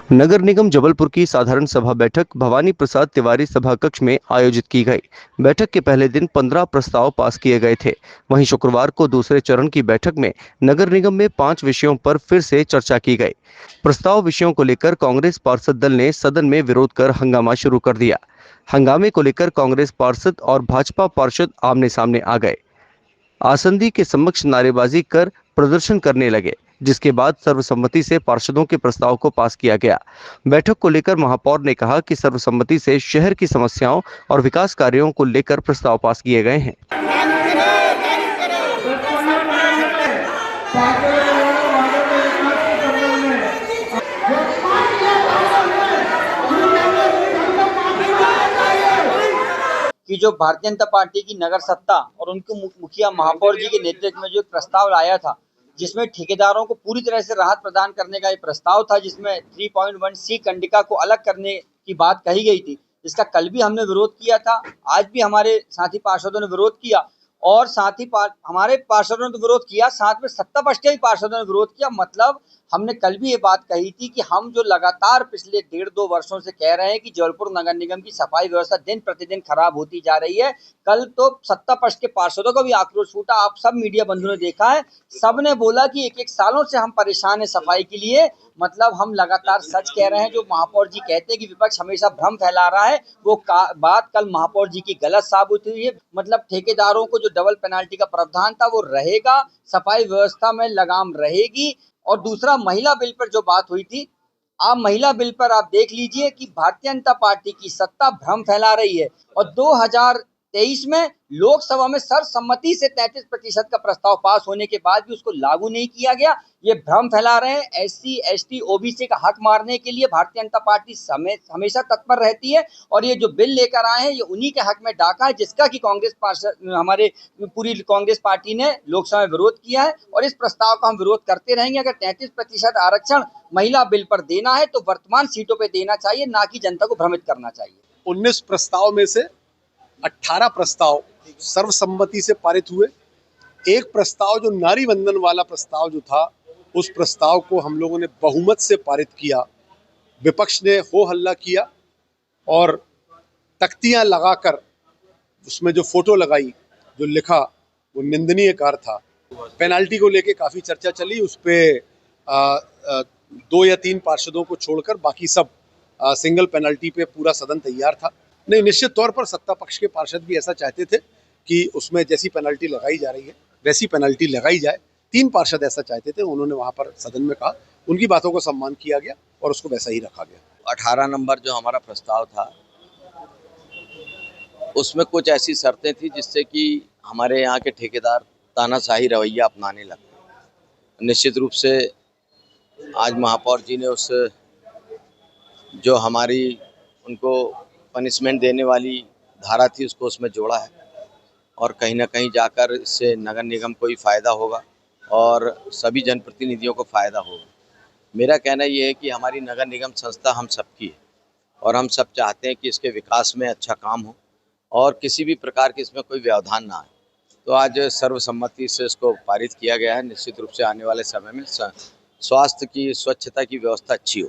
नगर निगम जबलपुर की साधारण सभा बैठक भवानी प्रसाद तिवारी सभा कक्ष में आयोजित की गई। बैठक के पहले दिन 15 प्रस्ताव पास किए गए थे। वहीं शुक्रवार को दूसरे चरण की बैठक में नगर निगम में 5 विषयों पर फिर से चर्चा की गई। प्रस्ताव विषयों को लेकर कांग्रेस पार्षद दल ने सदन में विरोध कर हंगामा शुरू कर दिया। हंगामे को लेकर कांग्रेस पार्षद और भाजपा पार्षद आमने सामने आ गए। आसंदी के समक्ष नारेबाजी कर प्रदर्शन करने लगे, जिसके बाद सर्वसम्मति से पार्षदों के प्रस्ताव को पास किया गया। बैठक को लेकर महापौर ने कहा कि सर्वसम्मति से शहर की समस्याओं और विकास कार्यों को लेकर प्रस्ताव पास किए गए हैं। कि जो भारतीय जनता पार्टी की नगर सत्ता और उनके मुखिया महापौर जी के नेतृत्व में जो एक प्रस्ताव लाया था, जिसमें ठेकेदारों को पूरी तरह से राहत प्रदान करने का एक प्रस्ताव था, जिसमें 3.1 सी कंडिका को अलग करने की बात कही गई थी, जिसका कल भी हमने विरोध किया था। आज भी हमारे साथी पार्षदों ने विरोध किया और साथ ही हमारे पार्षदों ने तो विरोध किया, साथ में सत्ता पक्ष के भी पार्षदों ने विरोध किया। मतलब हमने कल भी ये बात कही थी कि हम जो लगातार पिछले 1.5-2 वर्षों से कह रहे हैं कि जबलपुर नगर निगम की सफाई व्यवस्था दिन प्रतिदिन खराब होती जा रही है। कल तो सत्ता पक्ष के पार्षदों का भी आक्रोश फूटा, आप सब मीडिया बंधुओं ने देखा है। सबने बोला कि एक सालों से हम परेशान हैं सफाई के लिए। मतलब हम लगातार सच कह रहे हैं। जो महापौर जी कहते हैं कि विपक्ष हमेशा भ्रम फैला रहा है, वो बात कल महापौर जी की गलत साबित हुई है। मतलब ठेकेदारों को जो डबल पेनाल्टी का प्रावधान था वो रहेगा, सफाई व्यवस्था में लगाम रहेगी। और दूसरा, महिला बिल पर जो बात हुई थी, आप महिला बिल पर आप देख लीजिए कि भारतीय जनता पार्टी की सत्ता भ्रम फैला रही है और 2023 में लोकसभा में सर्वसम्मति से 33% का प्रस्ताव पास होने के बाद भी उसको लागू नहीं किया गया। ये भ्रम फैला रहे हैं। एससी, एसटी, ओबीसी का हक मारने के लिए भारतीय जनता पार्टी हमेशा तत्पर रहती है और ये जो बिल लेकर आए हैं ये उन्हीं के हक में डाका है, जिसका कि कांग्रेस पार्षद हमारे पूरी कांग्रेस पार्टी ने लोकसभा में विरोध किया है और इस प्रस्ताव का हम विरोध करते रहेंगे। अगर 33% आरक्षण महिला बिल पर देना है तो वर्तमान सीटों पर देना चाहिए, ना कि जनता को भ्रमित करना चाहिए। 19 प्रस्ताव में से 18 प्रस्ताव सर्वसम्मति से पारित हुए। एक प्रस्ताव जो नारी वंदन वाला प्रस्ताव जो था, उस प्रस्ताव को हम लोगों ने बहुमत से पारित किया। विपक्ष ने हो हल्ला किया और तख्तियां लगाकर उसमें जो फोटो लगाई, जो लिखा, वो निंदनीय कार्य था। पेनाल्टी को लेके काफ़ी चर्चा चली। उस पर 2 या 3 पार्षदों को छोड़कर बाकी सब सिंगल पेनाल्टी पे पूरा सदन तैयार था। नहीं, निश्चित तौर पर सत्ता पक्ष के पार्षद भी ऐसा चाहते थे कि उसमें जैसी पेनल्टी लगाई जा रही है वैसी पेनल्टी लगाई जाए। 3 पार्षद ऐसा चाहते थे, उन्होंने वहां पर सदन में कहा, उनकी बातों को सम्मान किया गया और उसको वैसा ही रखा गया। 18 नंबर जो हमारा प्रस्ताव था उसमें कुछ ऐसी शर्तें थी जिससे कि हमारे यहाँ के ठेकेदार तानाशाही रवैया अपनाने लगते। निश्चित रूप से आज महापौर जी ने उस जो हमारी उनको पनिशमेंट देने वाली धारा थी उसको उसमें जोड़ा है और कहीं ना कहीं जाकर इससे नगर निगम को ही फ़ायदा होगा और सभी जनप्रतिनिधियों को फ़ायदा होगा। मेरा कहना ये है कि हमारी नगर निगम संस्था हम सबकी है और हम सब चाहते हैं कि इसके विकास में अच्छा काम हो और किसी भी प्रकार की इसमें कोई व्यवधान ना आए। तो आज सर्वसम्मति से इसको पारित किया गया है। निश्चित रूप से आने वाले समय में स्वास्थ्य की, स्वच्छता की व्यवस्था अच्छी हो।